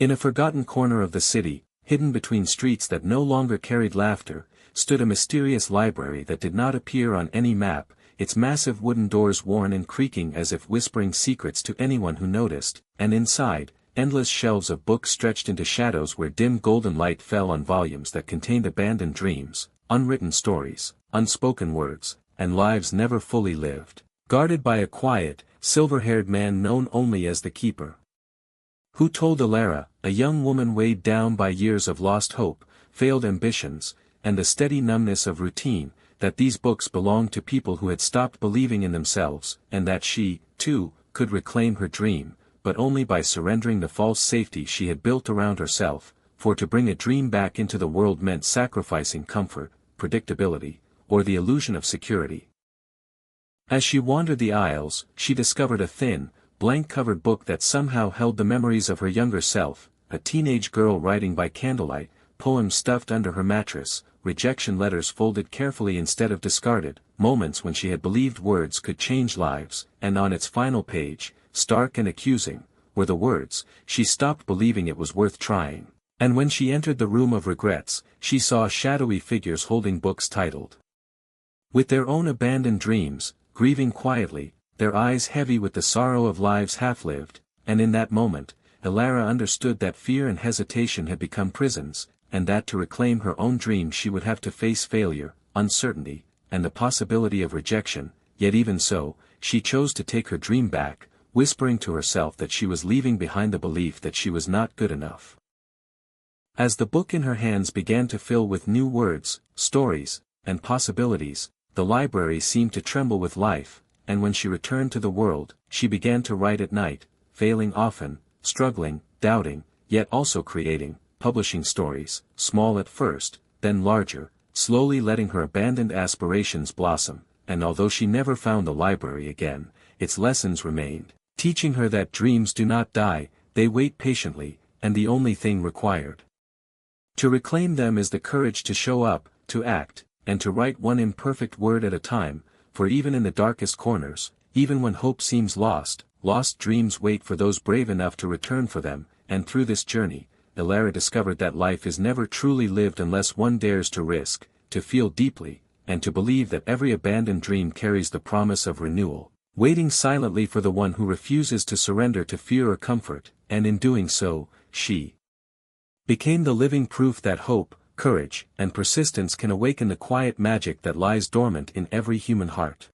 In a forgotten corner of the city, hidden between streets that no longer carried laughter, stood a mysterious library that did not appear on any map, its massive wooden doors worn and creaking as if whispering secrets to anyone who noticed, and inside, endless shelves of books stretched into shadows where dim golden light fell on volumes that contained abandoned dreams, unwritten stories, unspoken words, and lives never fully lived, guarded by a quiet, silver-haired man known only as the Keeper. Who told Alara, a young woman weighed down by years of lost hope, failed ambitions, and the steady numbness of routine, that these books belonged to people who had stopped believing in themselves, and that she, too, could reclaim her dream, but only by surrendering the false safety she had built around herself, for to bring a dream back into the world meant sacrificing comfort, predictability, or the illusion of security. As she wandered the aisles, she discovered a thin, blank-covered book that somehow held the memories of her younger self, a teenage girl writing by candlelight, poems stuffed under her mattress, rejection letters folded carefully instead of discarded, moments when she had believed words could change lives, and on its final page, stark and accusing, were the words, "She stopped believing it was worth trying." And when she entered the room of regrets, she saw shadowy figures holding books titled, "With their own abandoned dreams, grieving quietly, their eyes heavy with the sorrow of lives half-lived," and in that moment, Alara understood that fear and hesitation had become prisons, and that to reclaim her own dream she would have to face failure, uncertainty, and the possibility of rejection, yet even so, she chose to take her dream back, whispering to herself that she was leaving behind the belief that she was not good enough. As the book in her hands began to fill with new words, stories, and possibilities, the library seemed to tremble with life, and when she returned to the world, she began to write at night, failing often, struggling, doubting, yet also creating, publishing stories, small at first, then larger, slowly letting her abandoned aspirations blossom, and although she never found the library again, its lessons remained, teaching her that dreams do not die, they wait patiently, and the only thing required to reclaim them is the courage to show up, to act, and to write one imperfect word at a time, for even in the darkest corners, even when hope seems lost, lost dreams wait for those brave enough to return for them, and through this journey, Alara discovered that life is never truly lived unless one dares to risk, to feel deeply, and to believe that every abandoned dream carries the promise of renewal, waiting silently for the one who refuses to surrender to fear or comfort, and in doing so, she became the living proof that hope, courage, and persistence can awaken the quiet magic that lies dormant in every human heart.